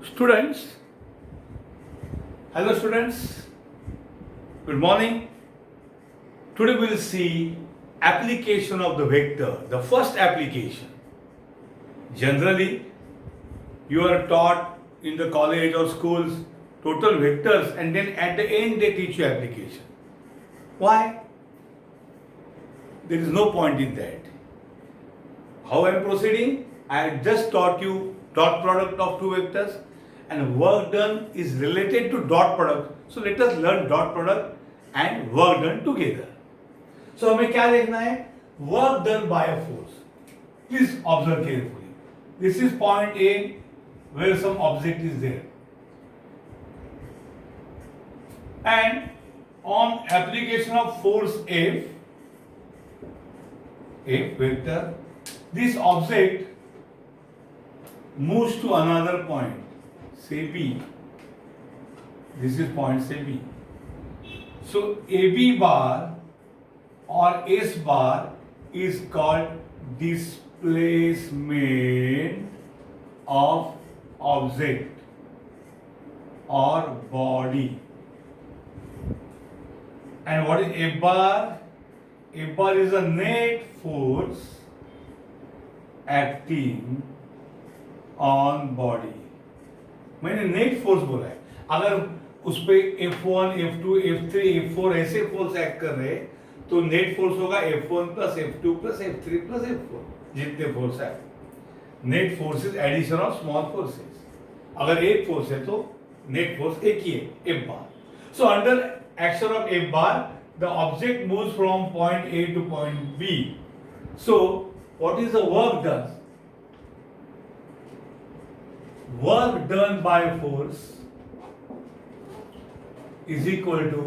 Students, hello students, good morning. Today we will see application of the vector, the first application. Generally, you are taught in the college or schools total vectors and then at the end they teach you application. Why? There is no point in that. How I am proceeding? I just taught you dot product of two vectors and work done is related to dot product. So let us learn dot product and work done together. So हमें क्या देखना है? Work done by a force. Please observe carefully. This is point A where some object is there. And on application of force F vector, this object moves to another point, say B. This is point, say B. So AB bar or S bar is called displacement of object or body. And what is F bar? F bar is a net force acting on body. मैंने net force बोला है. अगर उस पे F1, F2, F3, F4 ऐसे force act कर रहे तो नेट फोर्स होगा F1 plus F2 plus F3 plus F4 जितने फोर्स है. Net force is addition of small forces. अगर एक फोर्स है तो नेट फोर्स एक ही है, F bar. So under action of F bar the object moves from point A to point B. So what is the work done? Work done by force is equal to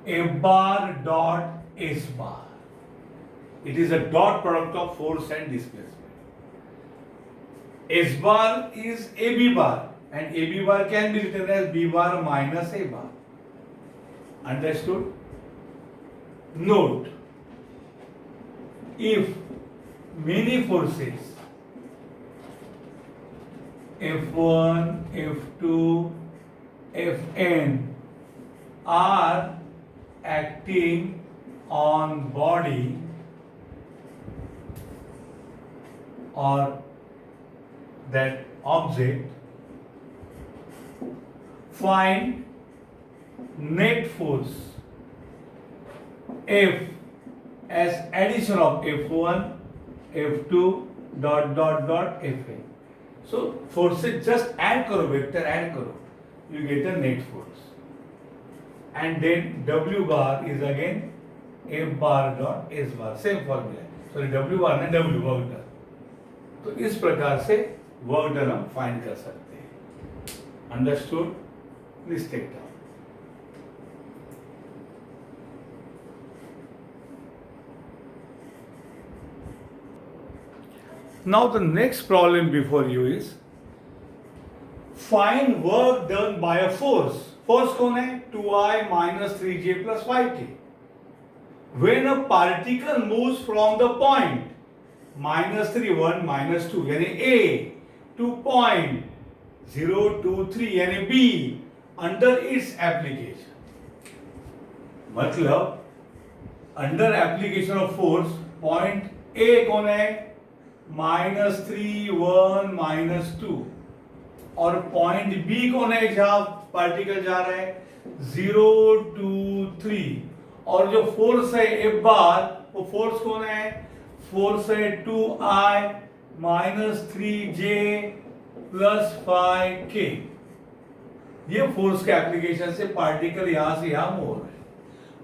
F bar dot S bar. It is a dot product of force and displacement. S bar is AB bar and AB bar can be written as B bar minus A bar. Understood? Note, if many forces F1, F2, Fn are acting on body or that object, find net force F as addition of F1, F2 dot dot dot Fn. So forces just add करो, vector add करो, you get a net force. And then W bar is again F bar dot S bar, same formula. Sorry, W bar ना W work done. तो इस प्रकार से work done हम find कर सकते हैं. Understood? Please take down. Now the next problem before you is find work done by a force. Force कौन है? 2I minus 3J plus 5K. When a particle moves from the point minus 3, 1, minus 2 यानी A to point 0, 2, 3 यानी B under its application. मतलब under application of force point A कौन है? -3, 1, -2 और point B कौन है जहां पार्टिकल जा रहा है? 0, 2, 3 और जो फोर्स है F बार वो फोर्स कौन है? फोर्स है 2I minus 3J plus 5K. ये फोर्स के एप्लीकेशन से पार्टिकल यहां से यहां मूव हो रहा है.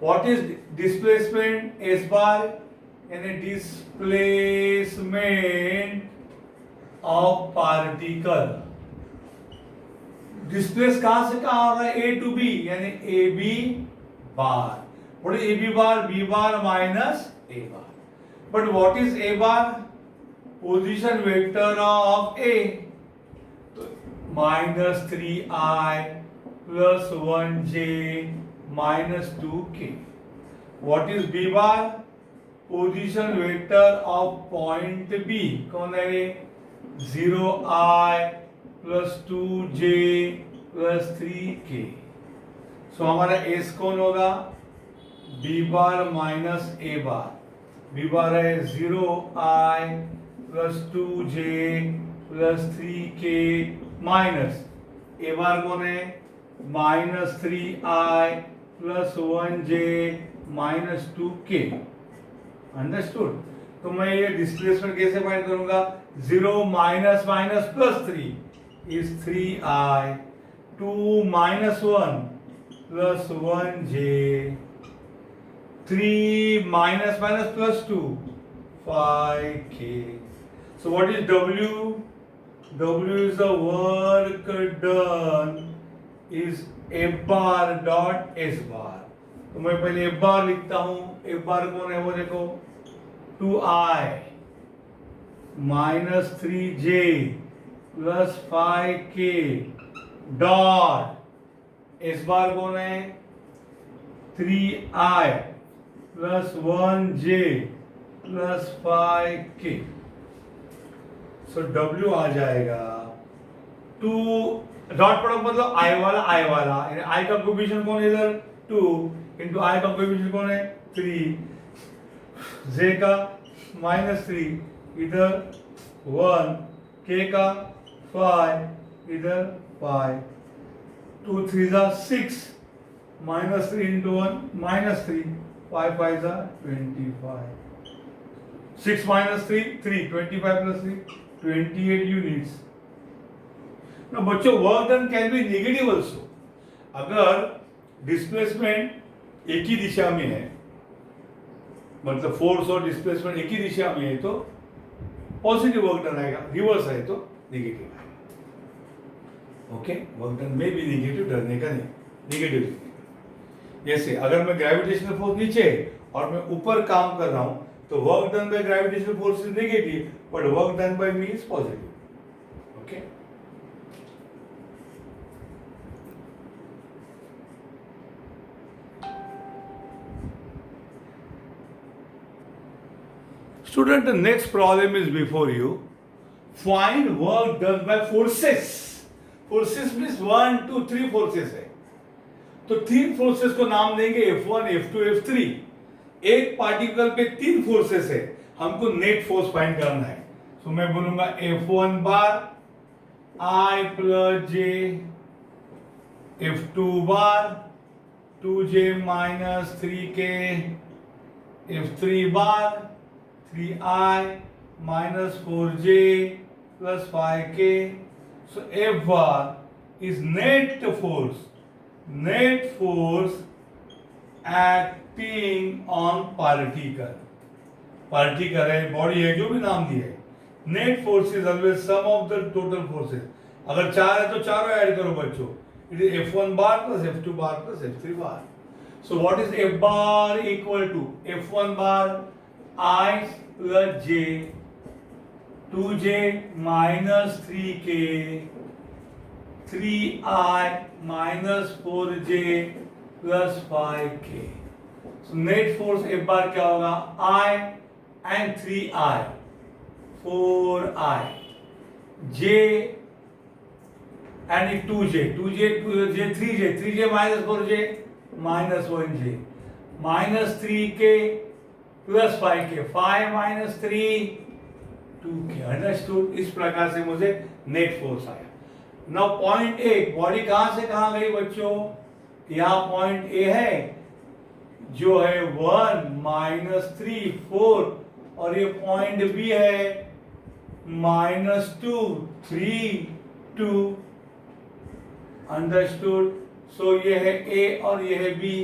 What is displacement? S बार यानी डिस्प्लेसमेंट ऑफ पार्टिकल. डिस्प्लेस कहां से कहां हो रहा है? A to B यानी AB bar. What is AB bar? B bar minus A bar. But what is A bar? Position vector of A. तो -3I plus 1J minus 2K. What is B bar? Position vector of point B. कौन है? 0I plus 2j plus 3k। सो हमारा S कौन होगा? B bar minus A bar. B bar है 0i plus 2j plus 3k minus A bar कौन है? Minus 3i plus 1j minus 2k। Understood? तो मैं ये डिस्प्लेसमेंट कैसे फाइंड करूंगा? 0 minus minus plus 3 is 3i, 2 minus 1 plus 1j, 3 minus minus plus 2, 5k. So what is W? W is the work done is F bar dot S bar. तो मैं पहले F bar लिखता हूँ। F bar कौन है? वो देखो 2i minus 3j plus 5k dot S bar कौन है? 3i plus 1j plus 5k। सो W आ जाएगा 2 डॉट प्रोडक्ट मतलब i वाला यानी i का कोएफिशिएंट कौन है इधर? 2 इंटू i का कोएफिशिएंट कौन है? 3, j का -3 इधर 1, k का 5 इधर 5, 2 3 6 -3 into 1 -3, 5 5 are 25. 6 minus 3, 3. 25 plus 3, 28 units. Now, बच्चों work done can be negative also. अगर डिस्प्लेसमेंट एक ही दिशा में है, मतलब फोर्स और डिस्प्लेसमेंट एक ही दिशा में है, तो पॉजिटिव वर्क डन आएगा, रिवर्स है तो नेगेटिव आएगा। ओके, वर्क डन में भी नेगेटिव, डरने का नहीं, नेगेटिव। जैसे अगर मैं ग्रेविटेशनल फोर्स नीचे और मैं ऊपर काम कर रहा हूं तो work done by gravitational force is negative, but work done by me is positive. Okay, student, the next problem is before you. Find work done by forces. Forces means 1 2 3 forces है, तो 3 फोर्सेस को नाम देंगे F1 F2 F3। एक particle पे 3 forces है, हमको net force find करना है। तो मैं बोलूंगा F1 bar I plus J, F2 bar 2J minus 3K, F3 bar 3I minus 4J plus 5K। So F bar is net force, net force acting on particle है, body है, जो भी नाम दिया है। Net force is always sum of the total forces. अगर 4 है तो चारों ऐड करो बच्चों। It is F1 bar plus F2 bar plus F3 bar. So what is F bar equal to? F1 bar I plus J, 2J minus 3K, 3I minus 4J plus 5K. So net force F bar क्या होगा? I and 3I, 4I, J and 2J, 3J minus 4J minus 1J, minus 3K plus 5K, 5 minus 3, 2K. Understood? इस प्रकार से मुझे net force आया। Now point A, body कहां से कहां गई बच्चों? यहां पॉइंट ए है जो है 1 -3 4, और ये पॉइंट बी है -2 3 2। अंडरस्टूड? सो ये है ए और ये है बी।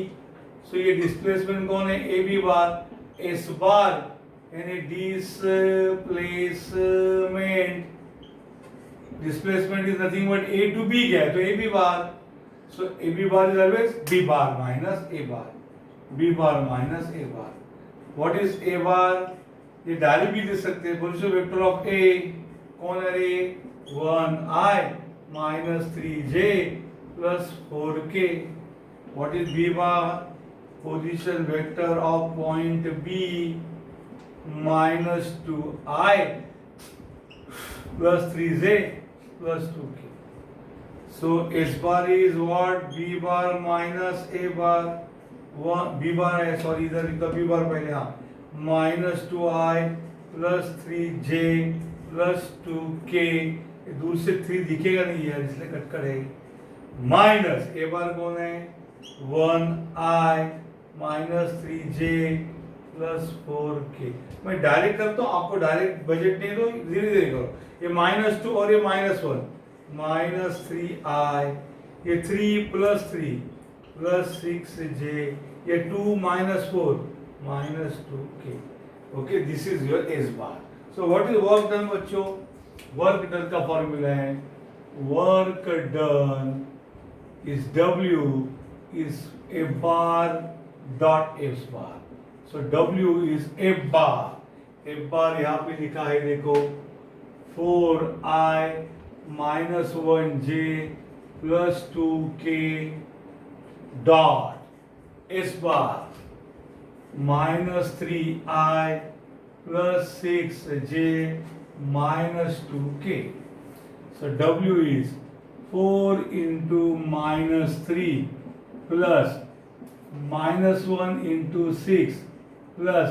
सो ये डिस्प्लेसमेंट कौन है? A B bar. S bar यानी displacement is nothing but A to B गया तो A B bar. So A B bar is always B bar minus A bar, B bar minus A bar. What is A bar? ये direct भी लिख सकते हैं। Position vector of ए कौन है रे? 1i minus 3j plus 4k। What is B bar? Position vector of point B minus 2i plus 3j plus 2k। So S bar is what? B bar minus A bar. B bar है, sorry इधर लिखा B bar पहले, हाँ, minus 2i plus 3j plus 2k, दूर से 3 दिखेगा नहीं यार इसलिए कटकर है, माइनस A bar कौन है? 1i minus 3j plus 4k। मैं डायरेक्ट करता हूँ, आपको डायरेक्ट बजट नहीं दो, धीरे धीरे करो। ये -2 और ये -1, माइनस 3i, ये 3 प्लस 3 प्लस 6j, ये 2 minus 4 minus 2k। Okay, this is your S bar। So what is work done बच्चों? वर्क डन का फॉर्मूला है, work done is W is A bar dot S bar। So W is A bar। A bar यहाँ पे लिखा है देखो, 4i minus 1j plus 2k dot S bar minus 3i plus 6j minus 2k। So W is 4 into minus 3 plus minus 1 into 6 plus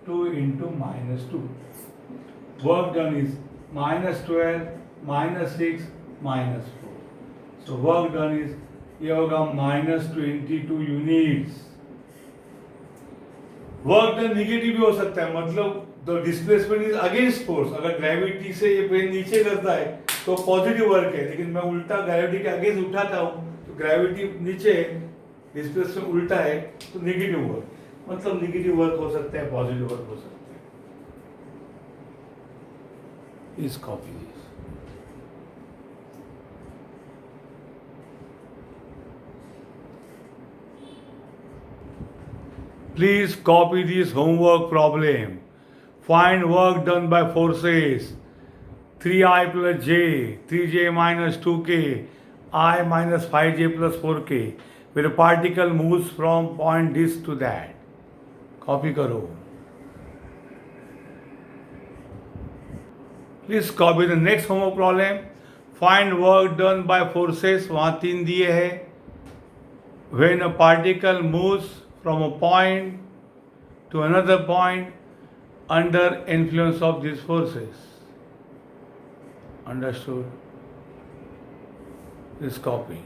2 into minus 2. Work done is minus 12 minus 6 minus 4. So work done is ये होगा minus 22 units. Work done negative भी हो सकता है, मतलब the displacement is against force. अगर gravity से ये पेन नीचे करता है तो पॉजिटिव वर्क है, लेकिन मैं उल्टा ग्रेविटी के अगेंस्ट उठाता हूँ तो ग्रेविटी नीचे, डिस्प्लेसमेंट उल्टा है तो नेगेटिव वर्क, मतलब नेगेटिव वर्क हो सकता है, पॉजिटिव वर्क हो सकता है। इस copy please copy this homework problem. Find work done by forces 3i plus j, 3j minus 2k, I minus 5j plus 4k, where a particle moves from point this to that. Copy करो. Please copy the next homework problem. Find work done by forces, वहाँ 3 दिए हैं. When a particle moves from a point to another point under influence of these forces. Understood? This copy.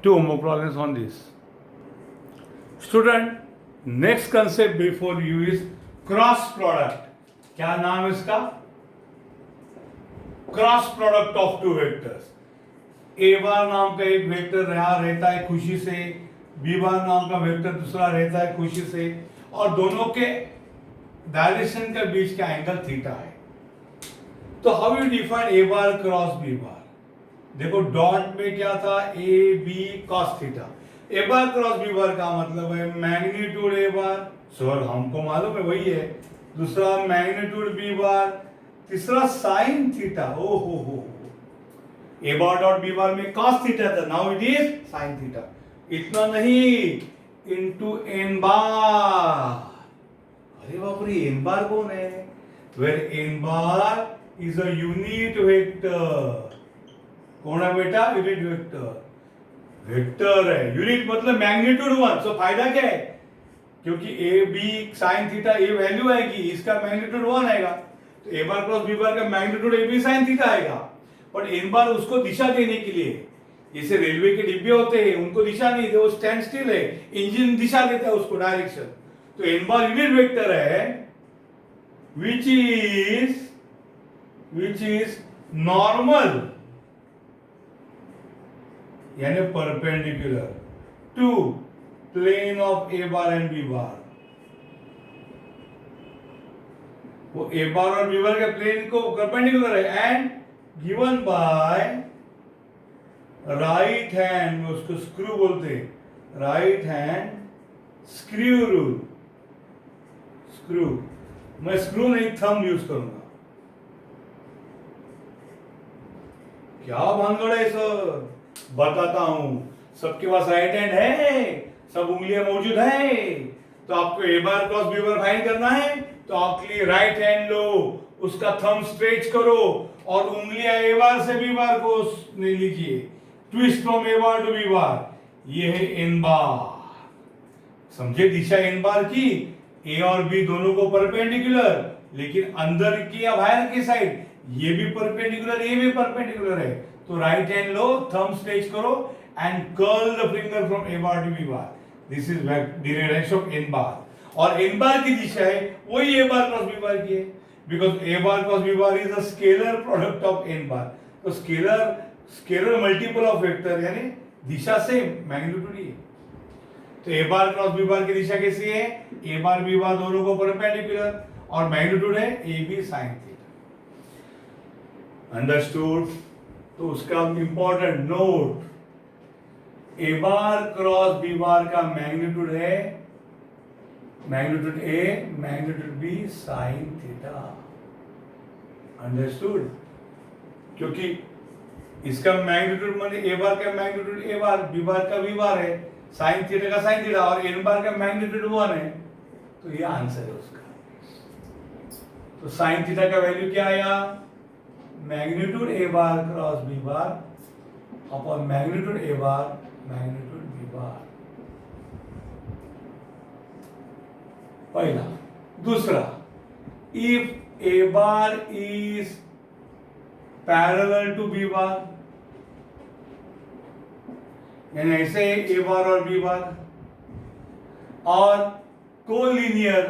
Two more problems on this. Student, next concept before you is cross product. क्या नाम है इसका? Cross product of two vectors. A bar नाम का एक vector यहाँ रहता है खुशी से, बी बार नाम का वेक्टर दूसरा रहता है खुशी से, और दोनों के डायरेक्शन के बीच का एंगल थीटा है। तो how you define A bar cross B bar? देखो डॉट में क्या था, A B cos theta. A bar cross B bar का मतलब है मैग्नीट्यूड ए बार, सर हमको मालूम है वही है, दूसरा मैग्नीट्यूड बी बार, तीसरा साइन थीटा। ओ हो ए बार डॉट बी बार में cos थीटा था, now it is sine theta. इतना नहीं, इनटू एन बार। अरे बाप रे, एन बार कौन है? Where N bar is a unit vector. कौन है बेटा? Unit vector. वेक्टर है, यूनिट मतलब मैग्नीट्यूड 1। सो फायदा क्या है? क्योंकि A B sine theta a value आएगी, इसका मैग्नीट्यूड 1 आएगा, तो ए बार क्रॉस बी बार का magnitude A B sine theta आएगा। बट एन बार उसको दिशा देने के लिए, जैसे रेलवे के डिब्बे होते हैं उनको दिशा नहीं दे, वो स्टैंड स्टिल है, इंजन दिशा देता है उसको डायरेक्शन। तो एन बार यूनिट वेक्टर है विच इज नॉर्मल यानी perpendicular to plane of A bar and B bar. वो ए बार और बी बार के प्लेन को परपेंडिकुलर है and given by right hand, उसको स्क्रू बोलते हैं, right hand screw rule. Screw, मैं स्क्रू नहीं थंब यूज करूंगा। क्या भानगड़ है सर? बताता हूं, सबके पास राइट हैंड है, सब उंगलियां मौजूद है, तो आपको ए bar cross B bar find करना है तो आपके लिए राइट हैंड लो, उसका थंब स्ट्रेच करो और उंगलियां ए बार से बी बार को ले लीजिए, twist from A bar to B bar, ये है एन बार। समझे दिशा एन बार की, ए और बी दोनों को परपेंडिकुलर, लेकिन अंदर की या बाहर की साइड ये भी परपेंडिकुलर, ये भी परपेंडिकुलर है। तो राइट हैंड लो, थंब स्ट्रेच करो and curl the finger from A bar to B bar. This is direction of N bar. और एन बार की दिशा है वही ए बार क्रॉस बी बार की है, because A bar cross B bar is a scalar product of N bar. तो scalar multiple of vector, यानी दिशा same, magnitude ही है। तो ए बार क्रॉस बी बार की दिशा कैसी है? ए बार बी बार दोनों को परपेंडिकुलर और मैग्नीट्यूड है A B sine theta. Understood? तो उसका important note, A bar cross B bar का मैग्नीट्यूड है, magnitude A magnitude B sine theta. Understood? क्योंकि इसका मैग्नीट्यूड माने ए बार का magnitude A bar, B bar का बी बार है, साइन थीटा का साइन थीटा, और एन बार का मैग्नीट्यूड 1 है। तो ये आंसर है उसका। तो साइन थीटा का वैल्यू क्या आया? Magnitude A bar cross B bar upon magnitude A bar magnitude B bar. पहला। दूसरा, if A bar is parallel to B bar, यानी ऐसे ए बार और बी बार, और collinear,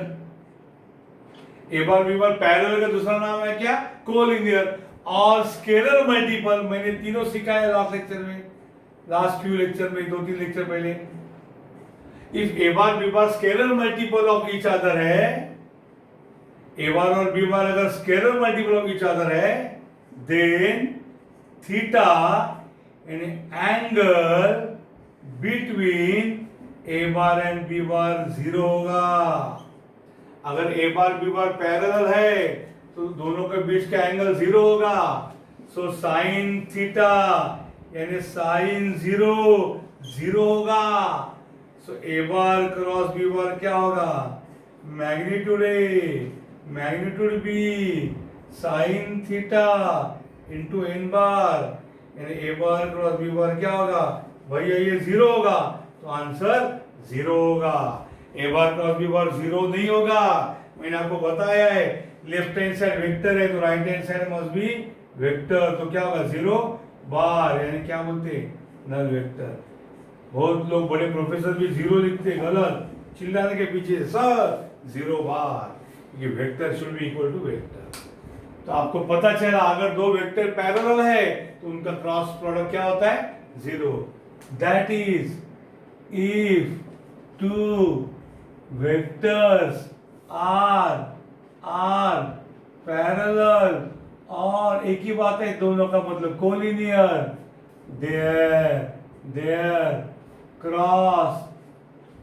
A bar B bar parallel का दूसरा नाम है क्या? कोलिनियर। और स्केलर मल्टीपल, मैंने तीनों सिखाया लास्ट लेक्चर में, लास्ट फ्यू लेक्चर में, 2-3 लेक्चर पहले। If A bar B bar scalar multiple of each other है, ए बार और बी बार अगर scalar multiple of each other है, देन थीटा यानी angle between A bar and B bar 0 होगा। अगर ए bar B bar parallel है तो दोनों के बीच का एंगल 0 होगा। सो साइन थीटा यानी साइन 0 होगा। सो ए बार क्रॉस बी बार क्या होगा? Magnitude A magnitude B sine theta into N bar, यानी A bar cross B bar क्या होगा भैया? ये 0 होगा, तो आंसर 0 होगा। ए बार क्रॉस बी बार 0 नहीं होगा, मैंने आपको बताया है। लेफ्ट हैंड साइड वेक्टर है तो right hand side must be vector, तो क्या होगा? 0 बार, यानी क्या बोलते हैं? Null vector. बहुत लोग बड़े प्रोफेसर भी 0 लिखते, गलत, चिल्लाने के पीछे सर 0 बार, ये vector should be equal to vector. तो आपको पता चला अगर दो वेक्टर पैरेलल है तो उनका क्रॉस प्रोडक्ट क्या होता है? 0। That is if two vectors are parallel, और एक ही बात है दोनों का मतलब collinear, their cross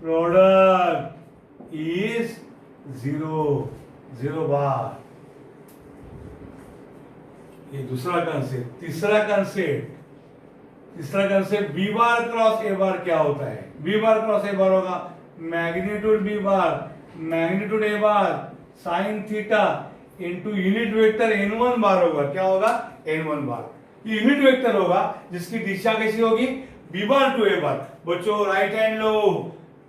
product is 0 bar. ये दूसरा कंसेप्ट। तीसरा concept B bar cross A bar क्या होता है? B bar cross A bar होगा magnitude B bar magnitude A bar sine theta into unit vector n1 bar होगा। क्या होगा? n1 बार। ये यूनिट वेक्टर होगा जिसकी दिशा कैसी होगी? B bar to A bar. बच्चों राइट हैंड लो,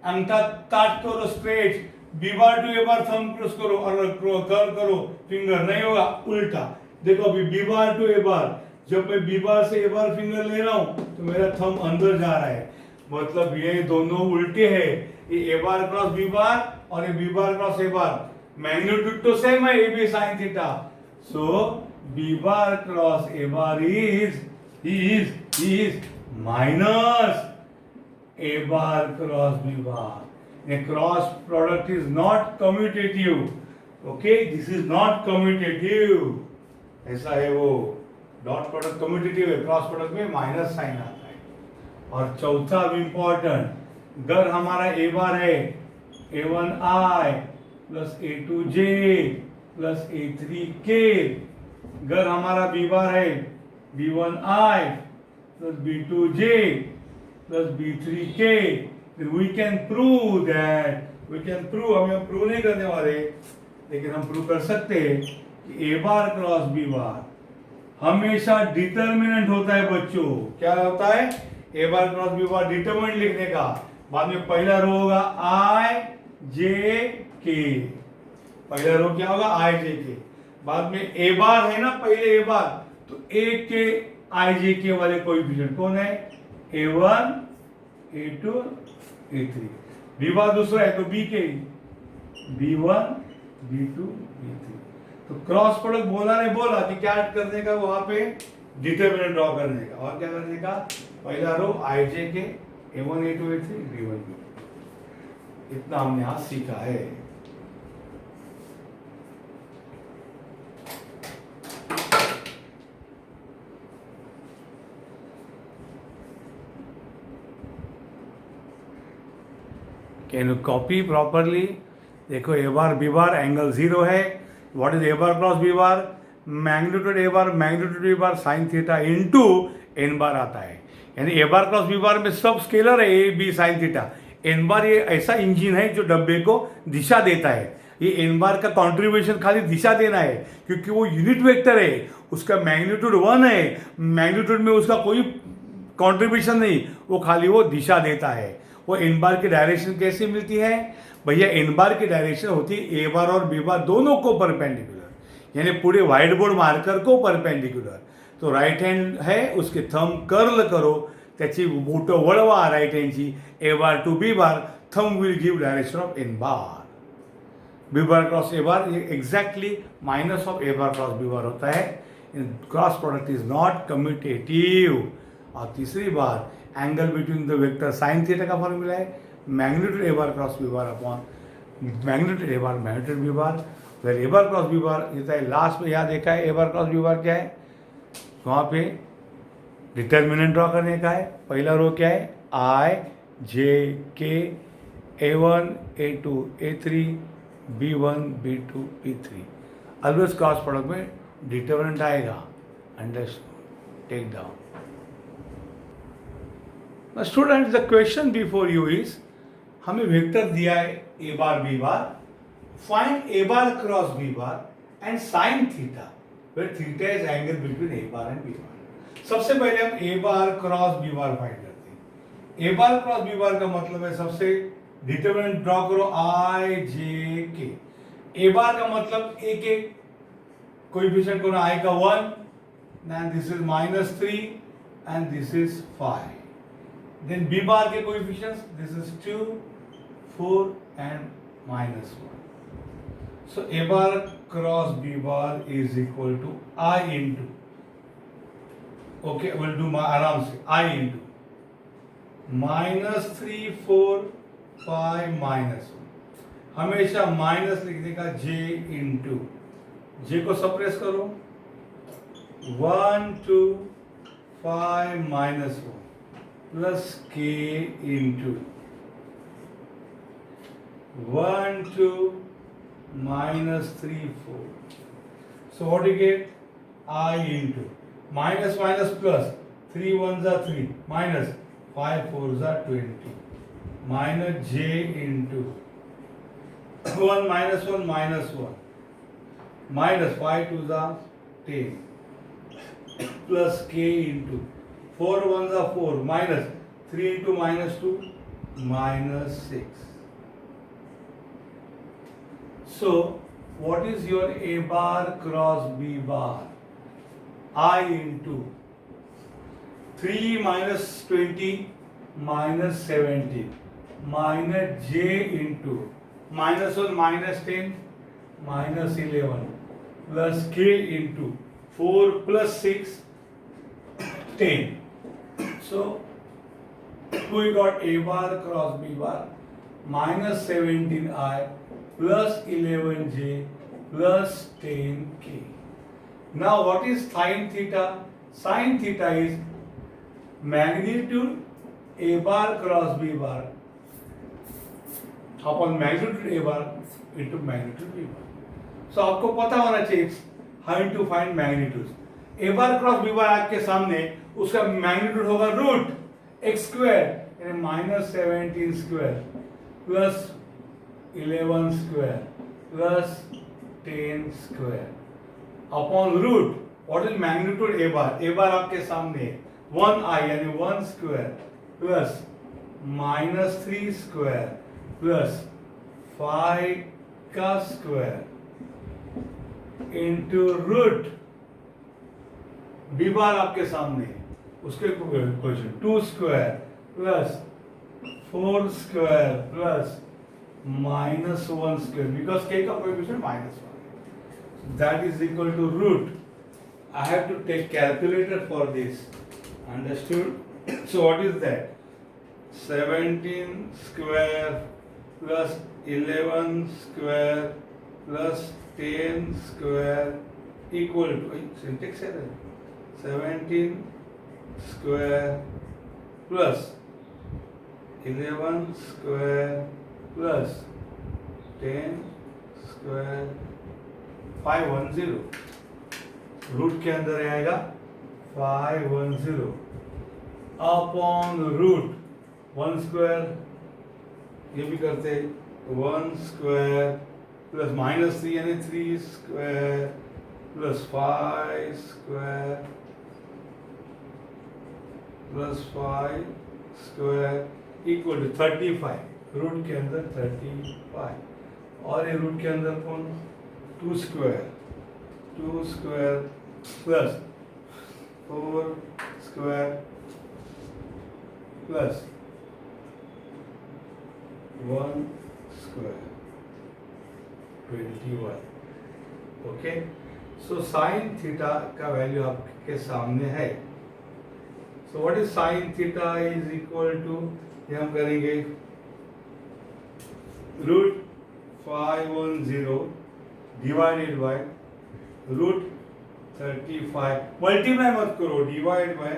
अंगूठा ताट करो straight, B bar to A bar thumb cross करो और कर्ल करो फिंगर, नहीं होगा, उल्टा। देखो अभी बी बार टू ए बार, जब मैं बी बार से ए बार फिंगर ले रहा हूं तो मेरा थंब अंदर जा रहा है, मतलब ये दोनों उल्टे हैं। ये ए बार क्रॉस बी बार और ये B bar cross A bar, magnitude तो सेम है, A B sine theta. So B bar cross A bar is minus A bar cross B bar. A cross product is not commutative. Okay, this is not commutative. ऐसा है वो, dot product commutative है, cross product में minus sign आता है। और चौथा भी इंपॉर्टेंट, अगर हमारा ए बार है a1i plus a2j plus a3k, अगर हमारा बी बार है b1i plus b2j plus b3k, we can prove that, हम प्रूव नहीं करने वाले, लेकिन हम प्रूव कर सकते हैं ए बार क्रॉस बी बार हमेशा डिटर्मिनेंट होता है बच्चों। क्या होता है? A bar cross B bar determinant लिखने का, बाद में पहला रो होगा आई जे के, पहला रो क्या होगा? आई जे के, बाद में ए बार है ना, पहले ए बार, तो ए के आई जे के वाले कोएफिशिएंट कौन है? A1 A2 A3। B bar दूसरा है तो बी के B1 B2 B3। तो क्रॉस प्रोडक्ट बोला नहीं बोला कि क्या करने का? वहां पे डिटर्मिनेंट ड्रॉ करने का, और क्या करने का? पहला रो आई जे के A1 A2 A3 B1 B2। इतना हमने आज सीखा है। Can you copy properly? देखो A bar B bar angle 0 है। What is A bar cross B bar? Magnitude A bar magnitude B bar sine theta into N bar आता है। यानी ए बार क्रॉस बी बार में सब scalar है, A B sine theta. N bar ये ऐसा engine है जो डब्बे को दिशा देता है। ये एन बार का कॉन्ट्रीब्यूशन खाली दिशा देना है, क्योंकि वो यूनिट वेक्टर है, उसका मैग्नीट्यूड 1 है, मैग्नीट्यूड में उसका कोई कॉन्ट्रीब्यूशन नहीं, वो खाली वो दिशा देता है। वो एन बार की डायरेक्शन कैसे मिलती है भैया? एन बार की डायरेक्शन होती है ए बार और बी बार दोनों को परपेंडिकुलर, यानी पूरे व्हाइट बोर्ड मार्कर को परपेंडिकुलर। तो राइट हैंड है, उसके थंब कर्ल करो, त्याची बोटं वळवा राइट हँडची, A bar to B bar, thumb will give direction of N bar. B bar cross A bar ये exactly minus of A bar cross B bar होता है। Cross product is not commutative. और तीसरी बार angle between the vector sine theta का formula है magnitude A bar cross B bar upon magnitude A bar magnitude B bar. फिर A bar cross B bar ये है लास्ट में, यहाँ देखा है A bar cross B bar क्या है? वहाँ पे डिटर्मिनेंट ड्रॉ करने का है। पहला रो क्या है? आई जे के A1 A2 A3 B1 B2 B3। Always cross product में डिटर्मिनेंट आएगा। Understand? Take down. Now students, the question before you is, हमें वेक्टर दिया है A bar B bar, find A bar cross B bar and sine theta, where theta is angle between A bar and B bar. सबसे पहले हम A bar cross B bar find करते हैं। ए bar cross B bar का मतलब है सबसे determinant draw करो आई जे के। ए बार का मतलब ए के कोएफिशिएंट कौन? आई का 1, and this is -3 and this is 5। Then B bar के coefficients, this is 2, 4 and -1. So A bar cross B bar is equal to I into, okay, we'll do आराम से I into -3, 4, 5, -1। हमेशा माइनस लिखने का J into, J को suppress करो, 1, 2, 5, -1 plus k into 1, 2, -3, 4. So what do you get? I into minus minus plus 3 1s are 3 minus 5 4s are 20 minus j into 1 minus 1 minus 1 minus 5 2s are 10 plus k into 4 1s are 4 minus 3 into -2 -6. So what is your A bar cross B bar? I into 3 minus 20 minus 17 minus j into -1 minus 10 minus 11 plus k into 4 plus 6 10. So we got A bar cross B bar minus 17I plus 11J plus 10K. Now what is sin theta? Sin theta is magnitude A bar cross B bar upon magnitude A bar into magnitude B bar. So आपको पता होना चाहिए how to find magnitudes. A bar cross B bar आपके सामने, उसका magnitude होगा root x square यानी -17 square plus 11 square plus 10 square upon root what is magnitude A bar आपके सामने 1i यानी 1 स्क्वायर प्लस -3 स्क्वायर प्लस 5 का square into root B bar आपके सामने उसके question 2 square plus 4 square plus -1 square because K का coefficient -1 that is equal to root. I have to take calculator for this. Understood? So what is that? 17 square plus 11 square plus 10 square equal to syntax error. 17 square plus 11 square plus 10 square 510 root के अंदर आएगा 510 upon root 1 square ये भी करते 1 square plus -3 यानी 3 square plus 5 square plus 5 square equal to 35 root के अंदर 35 और ये रूट के अंदर कौन 2 square plus 4 square plus 1 square 21 okay so sine theta का वैल्यू आपके सामने है so what is sine theta is equal to ये हम करेंगे root 510 divided by root 35 multiply मत करो डिवाइड बाय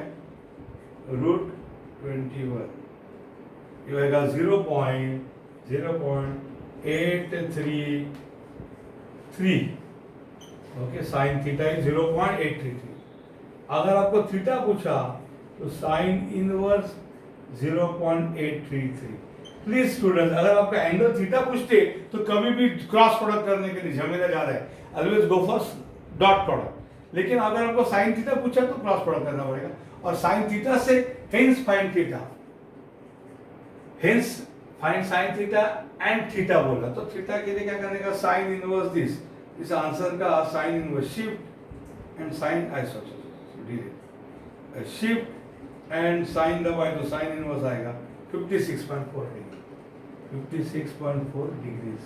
रूट 21 ये आएगा 0.0833 ओके साइन थीटा इज 0.833 अगर आपको थीटा पूछा तो साइन इनवर्स 0.833 प्लीज स्टूडेंट अगर आपका एंगल थीटा पूछते तो कभी भी क्रॉस प्रोडक्ट करने के लिए झमेला जा रहा है always go for dot product लेकिन अगर आपको साइन थीटा पूछा तो क्रॉस प्रोडक्ट करना पड़ेगा और साइन थीटा से hence find theta hence find sine theta and theta बोला तो थीटा के लिए क्या करने का साइन इनवर्स दिस इस आंसर का sine inverse shift and sine shift and sine दबाए तो साइन इनवर्स आएगा 56.4 डिग्री 56.4 डिग्रीज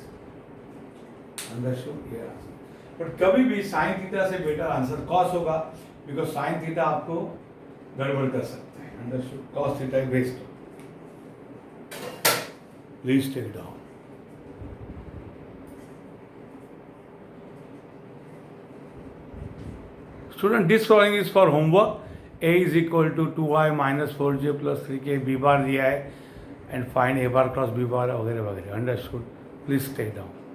अंडरस्टूड ये आंसर बट कभी भी साइन थीटा से बेटर आंसर कॉस होगा बिकॉज साइन थीटा आपको गड़बड़ कर सकता है understood cos theta is best please take down student this following is for homework a is equal to 2i minus 4j plus 3k b bar दिया है and find a bar cross b bar वगैरह वगैरह understood please take down